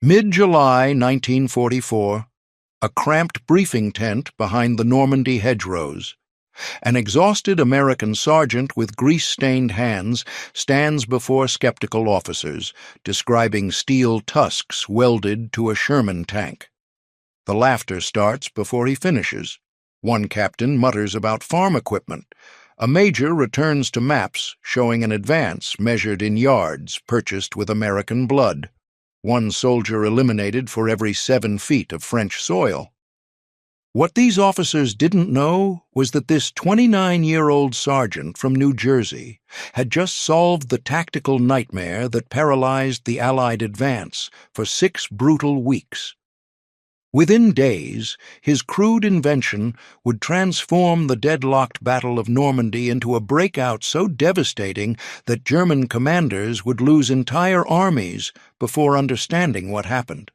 Mid-July 1944, a cramped briefing tent behind the Normandy hedgerows. An exhausted American sergeant with grease-stained hands stands before skeptical officers, describing steel tusks welded to a Sherman tank. The laughter starts before he finishes. One captain mutters about farm equipment. A major returns to maps showing an advance measured in yards purchased with American blood. One soldier eliminated for every 7 feet of French soil. What these officers didn't know was that this 29-year-old sergeant from New Jersey had just solved the tactical nightmare that paralyzed the Allied advance for 6 brutal weeks. Within days, his crude invention would transform the deadlocked Battle of Normandy into a breakout so devastating that German commanders would lose entire armies before understanding what happened.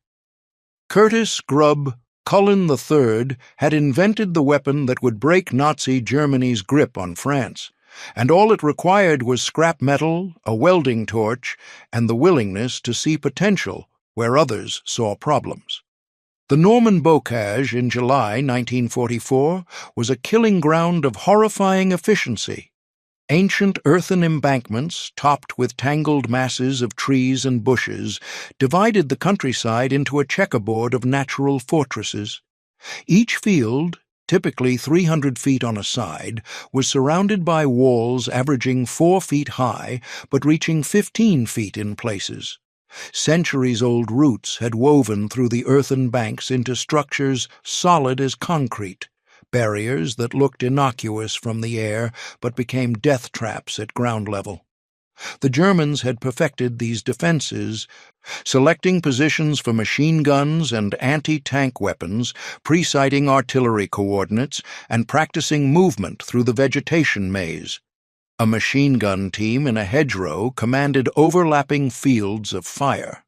Curtis Grubb Culin III had invented the weapon that would break Nazi Germany's grip on France, and all it required was scrap metal, a welding torch, and the willingness to see potential where others saw problems. The Norman Bocage in July 1944 was a killing ground of horrifying efficiency. Ancient earthen embankments, topped with tangled masses of trees and bushes, divided the countryside into a checkerboard of natural fortresses. Each field, typically 300 feet on a side, was surrounded by walls averaging 4 feet high but reaching 15 feet in places. Centuries-old roots had woven through the earthen banks into structures solid as concrete, barriers that looked innocuous from the air but became death traps at ground level. The Germans had perfected these defenses, selecting positions for machine guns and anti-tank weapons, pre-sighting artillery coordinates, and practicing movement through the vegetation maze. A machine gun team in a hedgerow commanded overlapping fields of fire.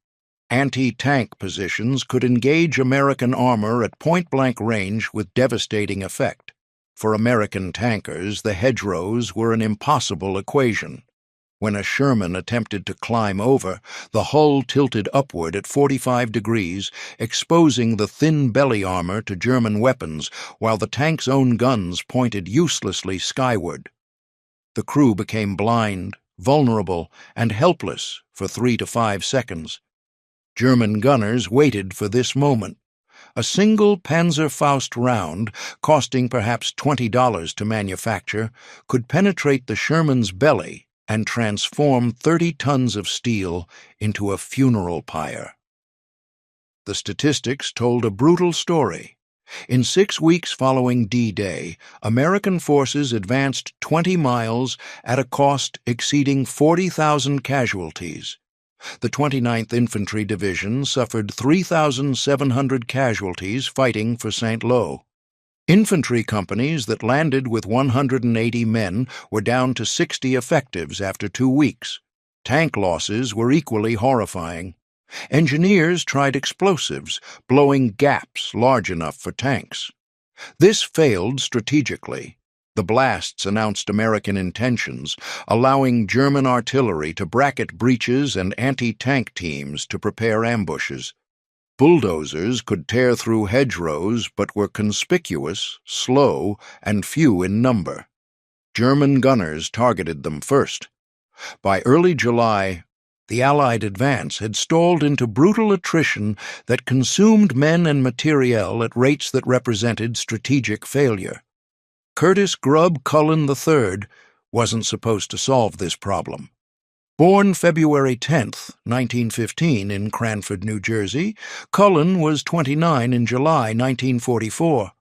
Anti-tank positions could engage American armor at point-blank range with devastating effect. For American tankers, the hedgerows were an impossible equation. When a Sherman attempted to climb over, the hull tilted upward at 45 degrees, exposing the thin belly armor to German weapons, while the tank's own guns pointed uselessly skyward. The crew became blind, vulnerable, and helpless for 3 to 5 seconds. German gunners waited for this moment. A single Panzerfaust round, costing perhaps $20 to manufacture, could penetrate the Sherman's belly and transform 30 tons of steel into a funeral pyre. The statistics told a brutal story. In 6 weeks following D-Day, American forces advanced 20 miles at a cost exceeding 40,000 casualties. The 29th Infantry Division suffered 3,700 casualties fighting for St. Lo. Infantry companies that landed with 180 men were down to 60 effectives after 2 weeks. Tank losses were equally horrifying. Engineers tried explosives, blowing gaps large enough for tanks. This failed strategically. The blasts announced American intentions, allowing German artillery to bracket breaches and anti-tank teams to prepare ambushes. Bulldozers could tear through hedgerows but were conspicuous, slow, and few in number. German gunners targeted them first. By early July, the Allied advance had stalled into brutal attrition that consumed men and materiel at rates that represented strategic failure. Curtis Grubb Culin III wasn't supposed to solve this problem. Born February 10, 1915 in Cranford, New Jersey, Culin was 29 in July 1944,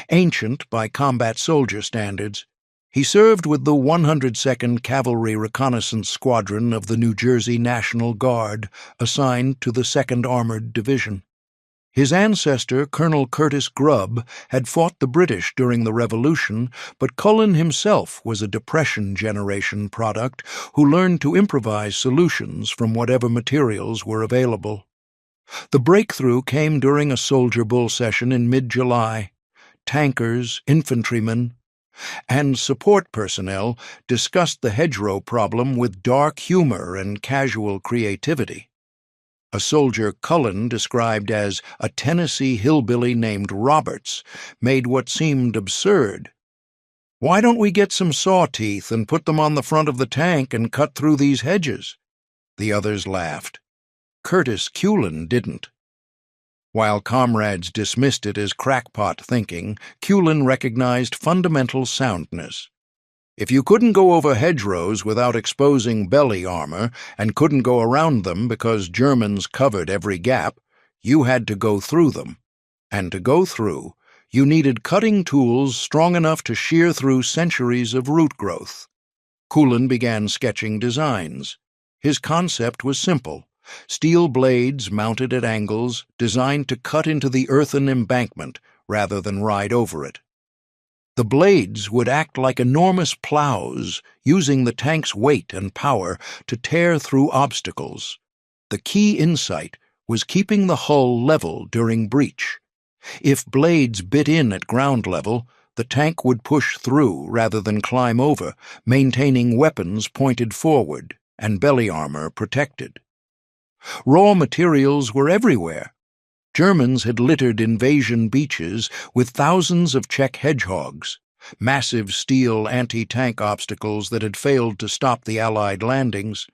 ancient by combat soldier standards. He served with the 102nd Cavalry Reconnaissance Squadron of the New Jersey National Guard, assigned to the 2nd Armored Division. His ancestor, Colonel Curtis Grubb, had fought the British during the Revolution, but Culin himself was a Depression-generation product who learned to improvise solutions from whatever materials were available. The breakthrough came during a Soldier Bull session in mid-July. Tankers, infantrymen, and support personnel discussed the hedgerow problem with dark humor and casual creativity. A soldier Culin described as a Tennessee hillbilly named Roberts made what seemed absurd. "Why don't we get some saw teeth and put them on the front of the tank and cut through these hedges?" The others laughed. Curtis Culin didn't. While comrades dismissed it as crackpot thinking, Culin recognized fundamental soundness. If you couldn't go over hedgerows without exposing belly armor and couldn't go around them because Germans covered every gap, you had to go through them. And to go through, you needed cutting tools strong enough to shear through centuries of root growth. Culin began sketching designs. His concept was simple: steel blades mounted at angles designed to cut into the earthen embankment rather than ride over it. The blades would act like enormous plows, using the tank's weight and power to tear through obstacles. The key insight was keeping the hull level during breach. If blades bit in at ground level, the tank would push through rather than climb over, maintaining weapons pointed forward and belly armor protected. Raw materials were everywhere. Germans had littered invasion beaches with thousands of Czech hedgehogs, massive steel anti-tank obstacles that had failed to stop the Allied landings.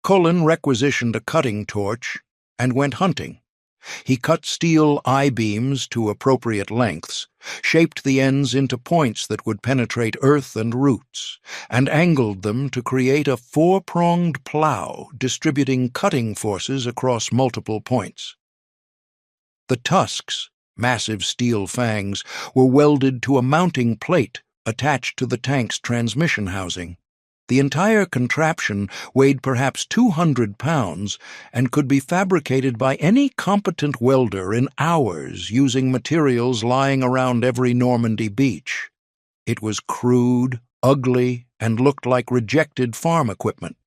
Culin requisitioned a cutting torch and went hunting. He cut steel I-beams to appropriate lengths, shaped the ends into points that would penetrate earth and roots, and angled them to create a four-pronged plow distributing cutting forces across multiple points. The tusks, massive steel fangs, were welded to a mounting plate attached to the tank's transmission housing. The entire contraption weighed perhaps 200 pounds and could be fabricated by any competent welder in hours using materials lying around every Normandy beach. It was crude, ugly, and looked like rejected farm equipment.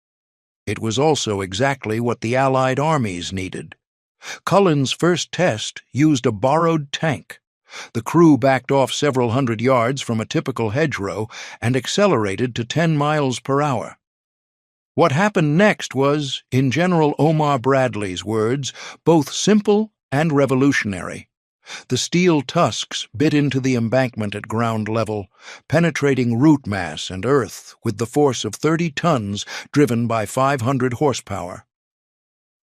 It was also exactly what the Allied armies needed. Cullen's first test used a borrowed tank. The crew backed off several hundred yards from a typical hedgerow and accelerated to 10 miles per hour. What happened next was, in General Omar Bradley's words, both simple and revolutionary. The steel tusks bit into the embankment at ground level, penetrating root mass and earth with the force of 30 tons driven by 500 horsepower.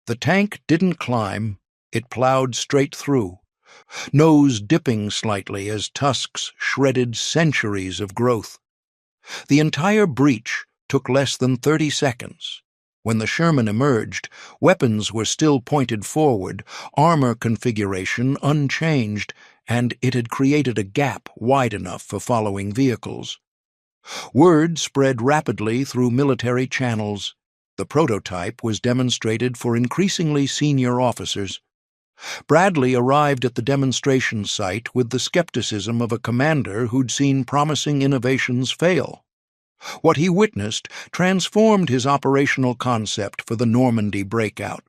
The tank didn't climb, it plowed straight through, nose dipping slightly as tusks shredded centuries of growth. The entire breach took less than 30 seconds. When the Sherman emerged, weapons were still pointed forward, armor configuration unchanged, and it had created a gap wide enough for following vehicles. Word spread rapidly through military channels. The prototype was demonstrated for increasingly senior officers. Bradley arrived at the demonstration site with the skepticism of a commander who'd seen promising innovations fail. What he witnessed transformed his operational concept for the Normandy breakout.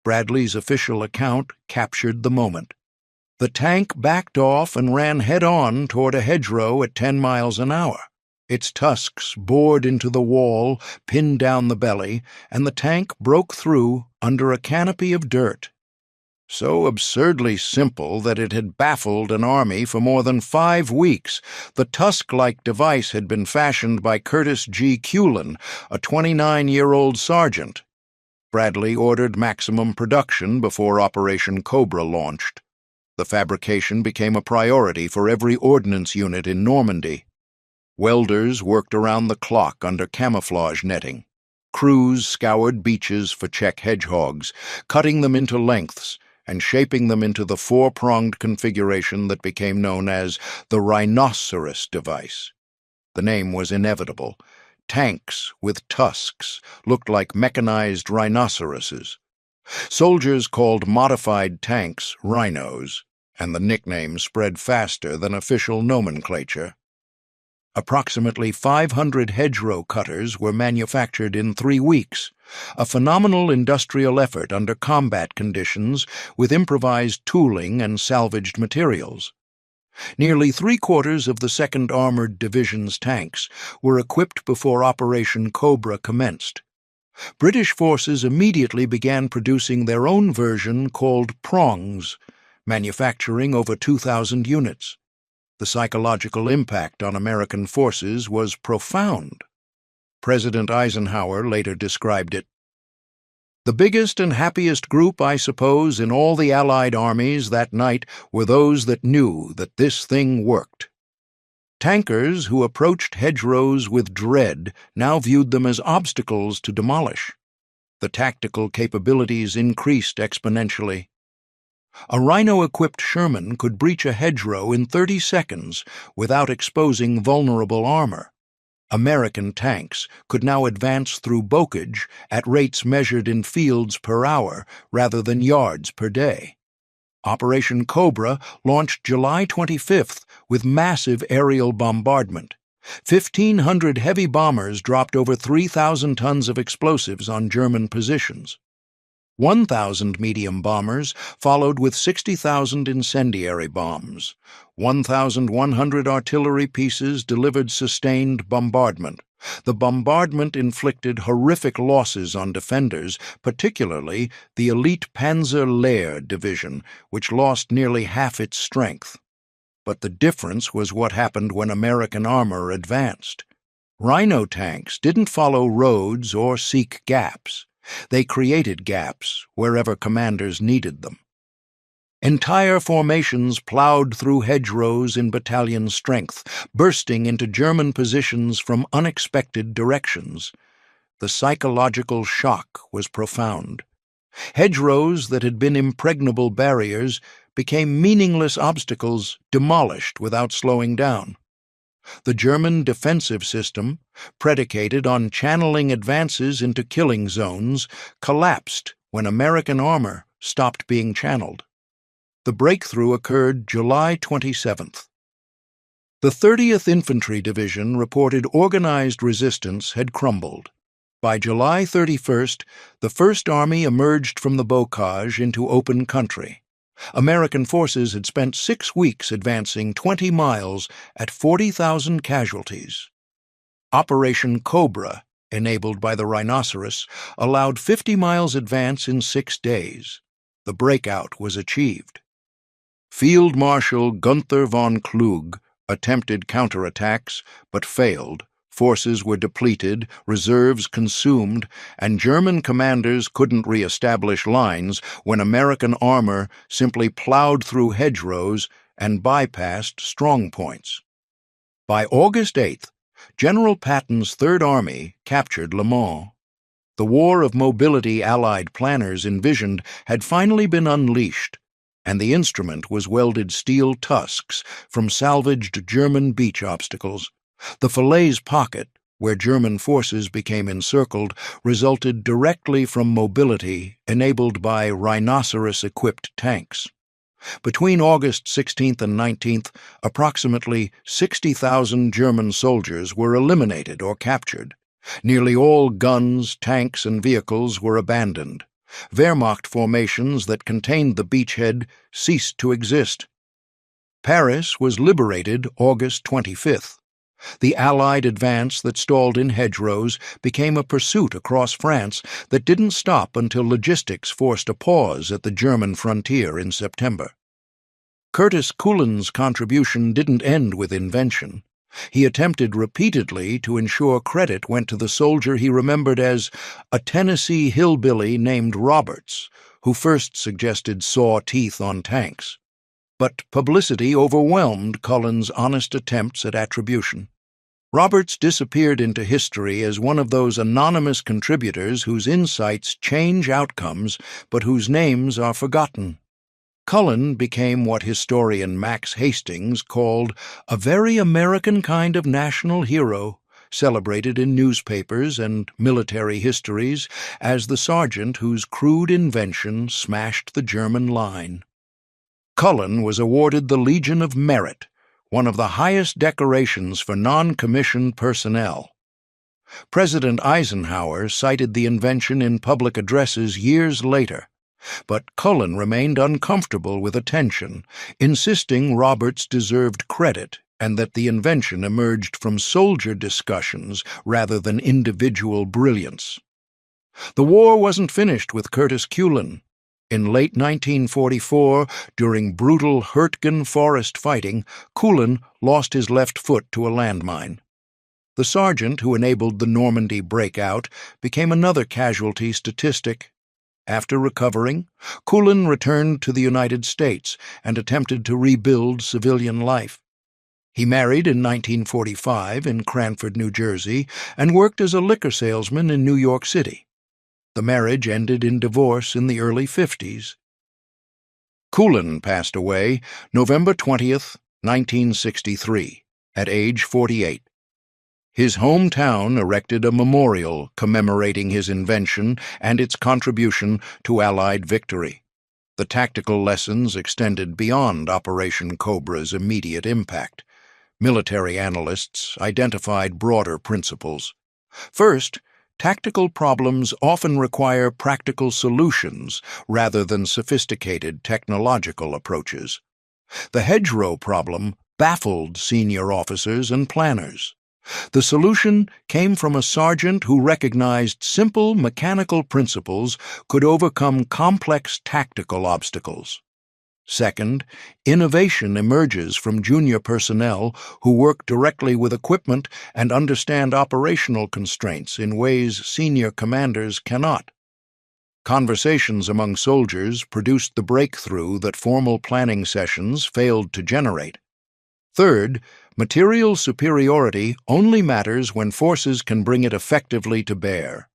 Bradley's official account captured the moment. The tank backed off and ran head-on toward a hedgerow at 10 miles an hour. Its tusks bored into the wall, pinned down the belly, and the tank broke through under a canopy of dirt. So absurdly simple that it had baffled an army for more than 5 weeks, the tusk-like device had been fashioned by Curtis G. Culin, a 29-year-old sergeant. Bradley ordered maximum production before Operation Cobra launched. The fabrication became a priority for every ordnance unit in Normandy. Welders worked around the clock under camouflage netting. Crews scoured beaches for Czech hedgehogs, cutting them into lengths and shaping them into the four-pronged configuration that became known as the rhinoceros device. The name was inevitable. Tanks with tusks looked like mechanized rhinoceroses. Soldiers called modified tanks Rhinos, and the nickname spread faster than official nomenclature. Approximately 500 hedgerow cutters were manufactured in 3 weeks, a phenomenal industrial effort under combat conditions with improvised tooling and salvaged materials. Nearly 3/4 of the 2nd Armored Division's tanks were equipped before Operation Cobra commenced. British forces immediately began producing their own version called prongs, manufacturing over 2,000 units. The psychological impact on American forces was profound. President Eisenhower later described it. "The biggest and happiest group, I suppose, in all the Allied armies that night were those that knew that this thing worked." Tankers who approached hedgerows with dread now viewed them as obstacles to demolish. The tactical capabilities increased exponentially. A Rhino-equipped Sherman could breach a hedgerow in 30 seconds without exposing vulnerable armor. American tanks could now advance through Bocage at rates measured in fields per hour rather than yards per day. Operation Cobra launched July 25th with massive aerial bombardment. 1,500 heavy bombers dropped over 3,000 tons of explosives on German positions. 1,000 medium bombers followed with 60,000 incendiary bombs. 1,100 artillery pieces delivered sustained bombardment. The bombardment inflicted horrific losses on defenders, particularly the elite Panzer Lehr division, which lost nearly half its strength. But the difference was what happened when American armor advanced. Rhino tanks didn't follow roads or seek gaps. They created gaps wherever commanders needed them. Entire formations plowed through hedgerows in battalion strength, bursting into German positions from unexpected directions. The psychological shock was profound. Hedgerows that had been impregnable barriers became meaningless obstacles demolished without slowing down. The German defensive system, predicated on channeling advances into killing zones, collapsed when American armor stopped being channeled. The breakthrough occurred July 27th. The 30th Infantry Division reported organized resistance had crumbled. By July 31st, the First Army emerged from the Bocage into open country. American forces had spent 6 weeks advancing 20 miles at 40,000 casualties. Operation Cobra, enabled by the Rhinoceros, allowed 50 miles advance in 6 days. The breakout was achieved. Field Marshal Gunther von Klug attempted counterattacks but failed. Forces were depleted, reserves consumed, and German commanders couldn't re-establish lines when American armor simply plowed through hedgerows and bypassed strong points. By August 8th, General Patton's Third Army captured Le Mans. The war of mobility Allied planners envisioned had finally been unleashed, and the instrument was welded steel tusks from salvaged German beach obstacles. The Falaise Pocket, where German forces became encircled, resulted directly from mobility enabled by rhinoceros-equipped tanks. Between August 16th and 19th, approximately 60,000 German soldiers were eliminated or captured. Nearly all guns, tanks, and vehicles were abandoned. Wehrmacht formations that contained the beachhead ceased to exist. Paris was liberated August 25th. The Allied advance that stalled in hedgerows became a pursuit across France that didn't stop until logistics forced a pause at the German frontier in September. Curtis Culin's contribution didn't end with invention. He attempted repeatedly to ensure credit went to the soldier he remembered as a Tennessee hillbilly named Roberts, who first suggested saw teeth on tanks. But publicity overwhelmed Culin's honest attempts at attribution. Roberts disappeared into history as one of those anonymous contributors whose insights change outcomes but whose names are forgotten. Culin became what historian Max Hastings called a very American kind of national hero, celebrated in newspapers and military histories as the sergeant whose crude invention smashed the German line. Culin was awarded the Legion of Merit, one of the highest decorations for non-commissioned personnel. President Eisenhower cited the invention in public addresses years later, but Culin remained uncomfortable with attention, insisting Roberts deserved credit and that the invention emerged from soldier discussions rather than individual brilliance. The war wasn't finished with Curtis Culin. In late 1944, during brutal Hurtgen forest fighting, Culin lost his left foot to a landmine. The sergeant who enabled the Normandy breakout became another casualty statistic. After recovering, Culin returned to the United States and attempted to rebuild civilian life. He married in 1945 in Cranford, New Jersey, and worked as a liquor salesman in New York City. The marriage ended in divorce in the early 50s. Culin passed away November 20th, 1963, at age 48. His hometown erected a memorial commemorating his invention and its contribution to Allied victory. The tactical lessons extended beyond Operation Cobra's immediate impact. Military analysts identified broader principles. First, tactical problems often require practical solutions rather than sophisticated technological approaches. The Hedgerow problem baffled senior officers and planners. The solution came from a sergeant who recognized simple mechanical principles could overcome complex tactical obstacles. Second, innovation emerges from junior personnel who work directly with equipment and understand operational constraints in ways senior commanders cannot. Conversations among soldiers produced the breakthrough that formal planning sessions failed to generate. Third, material superiority only matters when forces can bring it effectively to bear.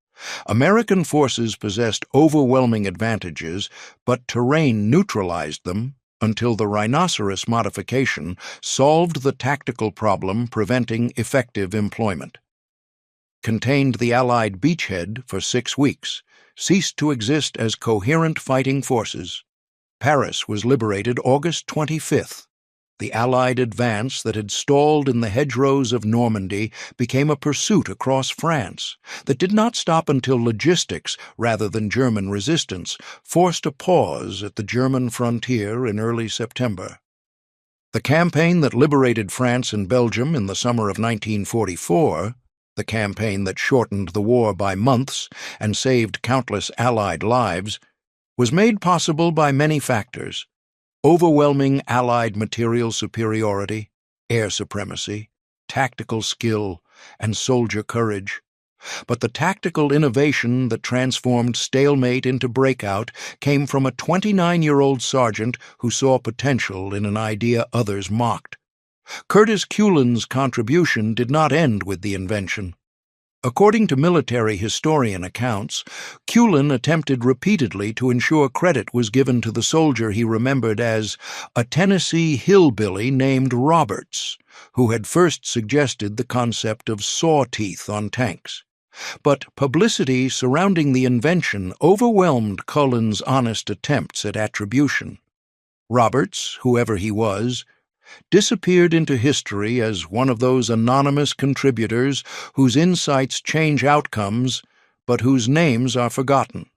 American forces possessed overwhelming advantages, but terrain neutralized them until the Rhinoceros modification solved the tactical problem preventing effective employment. Contained the Allied beachhead for 6 weeks, ceased to exist as coherent fighting forces. Paris was liberated August 25th. The Allied advance that had stalled in the hedgerows of Normandy became a pursuit across France that did not stop until logistics, rather than German resistance, forced a pause at the German frontier in early September. The campaign that liberated France and Belgium in the summer of 1944, the campaign that shortened the war by months and saved countless Allied lives, was made possible by many factors. Overwhelming Allied material superiority, air supremacy, tactical skill, and soldier courage. But the tactical innovation that transformed stalemate into breakout came from a 29-year-old sergeant who saw potential in an idea others mocked. Curtis Culin's contribution did not end with the invention. According to military historian accounts, Culin attempted repeatedly to ensure credit was given to the soldier he remembered as a Tennessee hillbilly named Roberts, who had first suggested the concept of saw teeth on tanks. But publicity surrounding the invention overwhelmed Culin's honest attempts at attribution. Roberts, whoever he was, disappeared into history as one of those anonymous contributors whose insights change outcomes, but whose names are forgotten.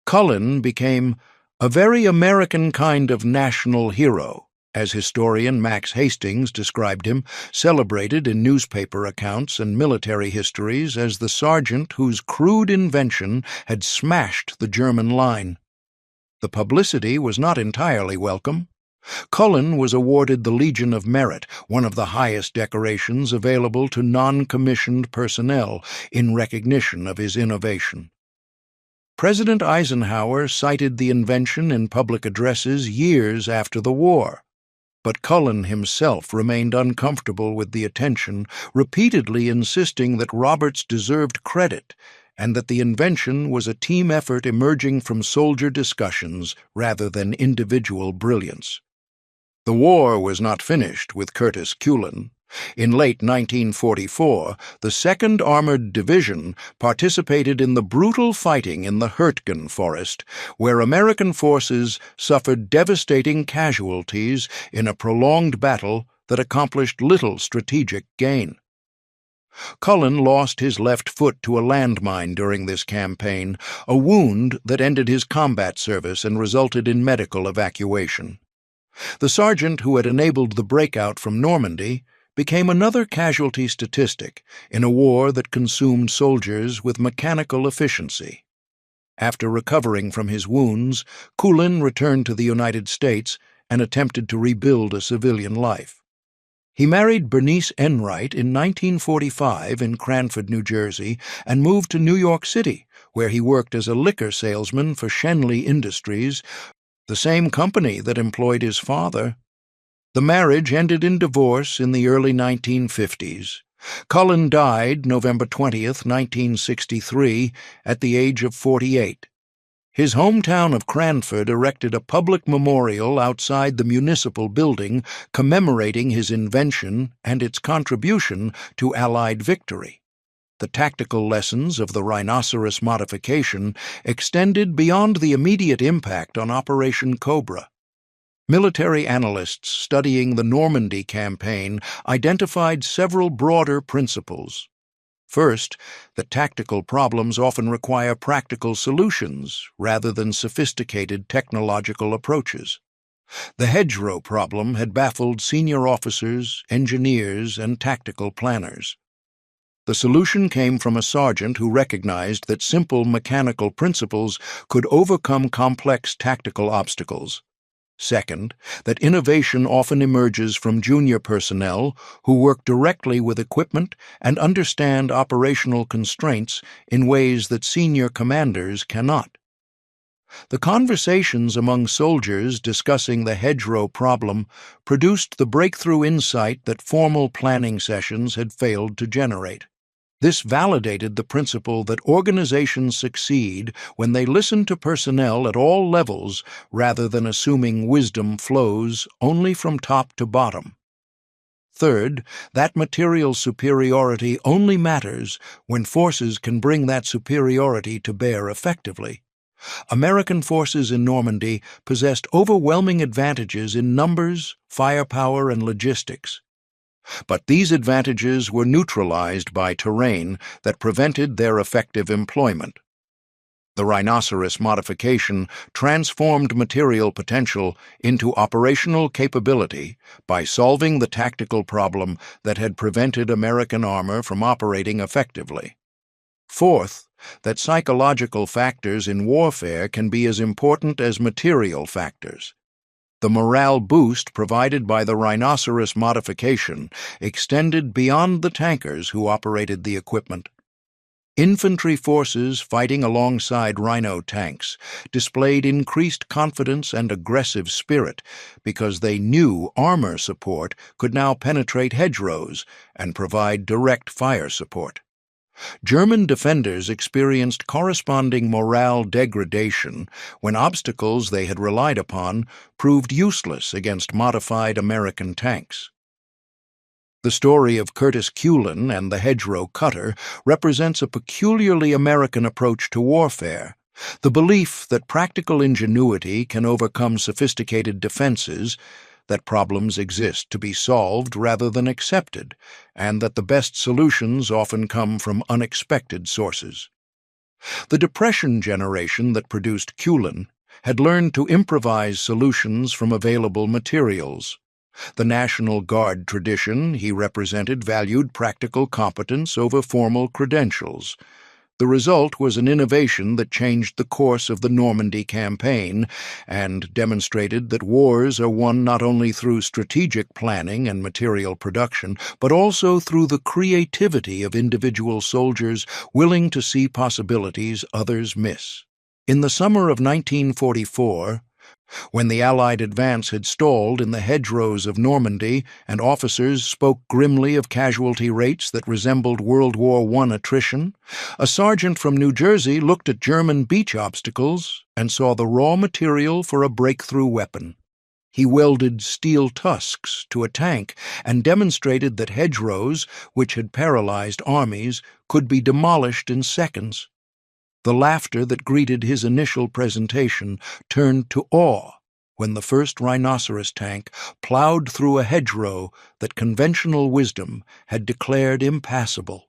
Culin became a very American kind of national hero, as historian Max Hastings described him, celebrated in newspaper accounts and military histories as the sergeant whose crude invention had smashed the German line. The publicity was not entirely welcome. Culin was awarded the Legion of Merit, one of the highest decorations available to non-commissioned personnel, in recognition of his innovation. President Eisenhower cited the invention in public addresses years after the war, but Culin himself remained uncomfortable with the attention, repeatedly insisting that Roberts deserved credit and that the invention was a team effort emerging from soldier discussions rather than individual brilliance. The war was not finished with Curtis Culin. In late 1944, the 2nd Armored Division participated in the brutal fighting in the Hurtgen Forest, where American forces suffered devastating casualties in a prolonged battle that accomplished little strategic gain. Culin lost his left foot to a landmine during this campaign, a wound that ended his combat service and resulted in medical evacuation. The sergeant who had enabled the breakout from Normandy became another casualty statistic in a war that consumed soldiers with mechanical efficiency. After recovering from his wounds, Culin returned to the United States and attempted to rebuild a civilian life. He married Bernice Enright in 1945 in Cranford, New Jersey, and moved to New York City, where he worked as a liquor salesman for Schenley Industries, the same company that employed his father. The marriage ended in divorce in the early 1950s. Culin died November 20th, 1963, at the age of 48. His hometown of Cranford erected a public memorial outside the municipal building commemorating his invention and its contribution to Allied victory. The tactical lessons of the rhinoceros modification extended beyond the immediate impact on Operation Cobra. Military analysts studying the Normandy campaign identified several broader principles. First, that tactical problems often require practical solutions rather than sophisticated technological approaches. The Hedgerow problem had baffled senior officers, engineers, and tactical planners. The solution came from a sergeant who recognized that simple mechanical principles could overcome complex tactical obstacles. Second, that innovation often emerges from junior personnel who work directly with equipment and understand operational constraints in ways that senior commanders cannot. The conversations among soldiers discussing the Hedgerow problem produced the breakthrough insight that formal planning sessions had failed to generate. This validated the principle that organizations succeed when they listen to personnel at all levels rather than assuming wisdom flows only from top to bottom. Third, that material superiority only matters when forces can bring that superiority to bear effectively. American forces in Normandy possessed overwhelming advantages in numbers, firepower, and logistics. But these advantages were neutralized by terrain that prevented their effective employment. The rhinoceros modification transformed material potential into operational capability by solving the tactical problem that had prevented American armor from operating effectively. Fourth, that psychological factors in warfare can be as important as material factors. The morale boost provided by the rhinoceros modification extended beyond the tankers who operated the equipment. Infantry forces fighting alongside Rhino tanks displayed increased confidence and aggressive spirit because they knew armor support could now penetrate hedgerows and provide direct fire support. German defenders experienced corresponding morale degradation when obstacles they had relied upon proved useless against modified American tanks. The story of Curtis Culin and the Hedgerow cutter represents a peculiarly American approach to warfare, the belief that practical ingenuity can overcome sophisticated defenses, that problems exist to be solved rather than accepted, and that the best solutions often come from unexpected sources. The Depression generation that produced Culin had learned to improvise solutions from available materials. The National Guard tradition he represented valued practical competence over formal credentials. The result was an innovation that changed the course of the Normandy campaign and demonstrated that wars are won not only through strategic planning and material production, but also through the creativity of individual soldiers willing to see possibilities others miss. In the summer of 1944, when the Allied advance had stalled in the hedgerows of Normandy and officers spoke grimly of casualty rates that resembled World War I attrition, a sergeant from New Jersey looked at German beach obstacles and saw the raw material for a breakthrough weapon. He welded steel tusks to a tank and demonstrated that hedgerows, which had paralyzed armies, could be demolished in seconds. The laughter that greeted his initial presentation turned to awe when the first rhinoceros tank plowed through a hedgerow that conventional wisdom had declared impassable.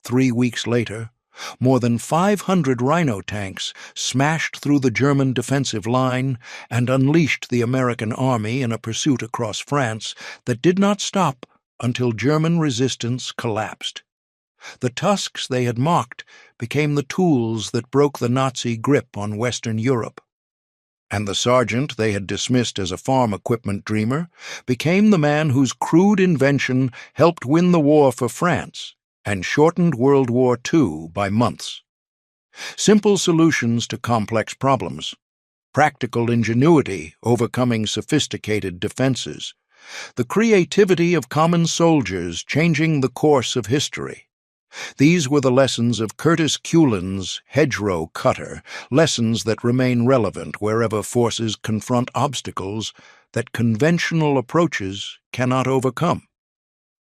3 weeks later, more than 500 Rhino tanks smashed through the German defensive line and unleashed the American army in a pursuit across France that did not stop until German resistance collapsed. The tusks they had mocked became the tools that broke the Nazi grip on Western Europe. And the sergeant they had dismissed as a farm equipment dreamer became the man whose crude invention helped win the war for France and shortened World War II by months. Simple solutions to complex problems, practical ingenuity overcoming sophisticated defenses, the creativity of common soldiers changing the course of history. These were the lessons of Curtis Culin's Hedgerow cutter, lessons that remain relevant wherever forces confront obstacles that conventional approaches cannot overcome.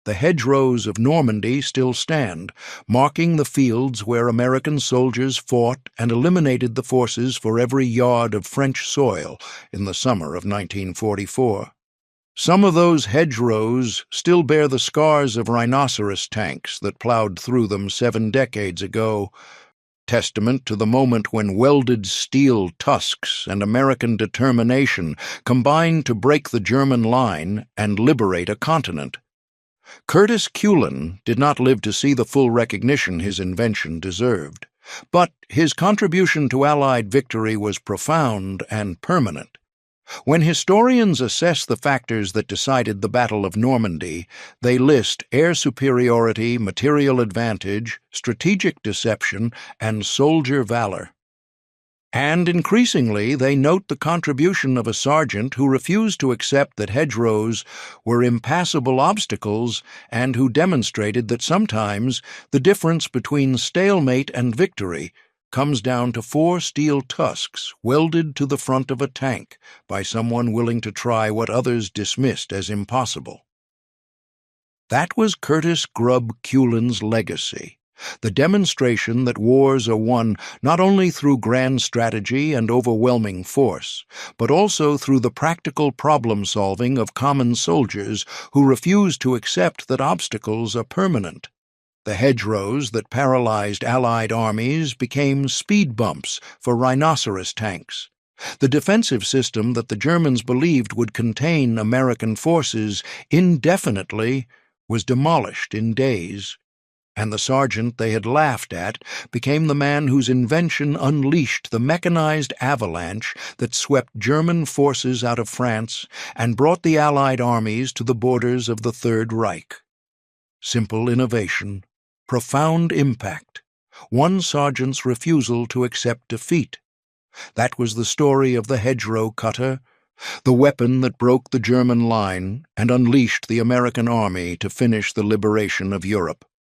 The hedgerows of Normandy still stand, marking the fields where American soldiers fought and eliminated the forces for every yard of French soil in the summer of 1944. Some of those hedgerows still bear the scars of rhinoceros tanks that plowed through them 7 decades ago, testament to the moment when welded steel tusks and American determination combined to break the German line and liberate a continent. Curtis Culin did not live to see the full recognition his invention deserved, but his contribution to Allied victory was profound and permanent. When historians assess the factors that decided the Battle of Normandy, they list air superiority, material advantage, strategic deception, and soldier valor. And increasingly, they note the contribution of a sergeant who refused to accept that hedgerows were impassable obstacles and who demonstrated that sometimes the difference between stalemate and victory comes down to 4 steel tusks welded to the front of a tank by someone willing to try what others dismissed as impossible. That was Curtis Grub Culin's legacy, the demonstration that wars are won not only through grand strategy and overwhelming force, but also through the practical problem-solving of common soldiers who refuse to accept that obstacles are permanent. The hedgerows that paralyzed Allied armies became speed bumps for rhinoceros tanks. The defensive system that the Germans believed would contain American forces indefinitely was demolished in days, and the sergeant they had laughed at became the man whose invention unleashed the mechanized avalanche that swept German forces out of France and brought the Allied armies to the borders of the Third Reich. Simple innovation, profound impact, one sergeant's refusal to accept defeat. That was the story of the hedgerow cutter, the weapon that broke the German line and unleashed the American army to finish the liberation of Europe.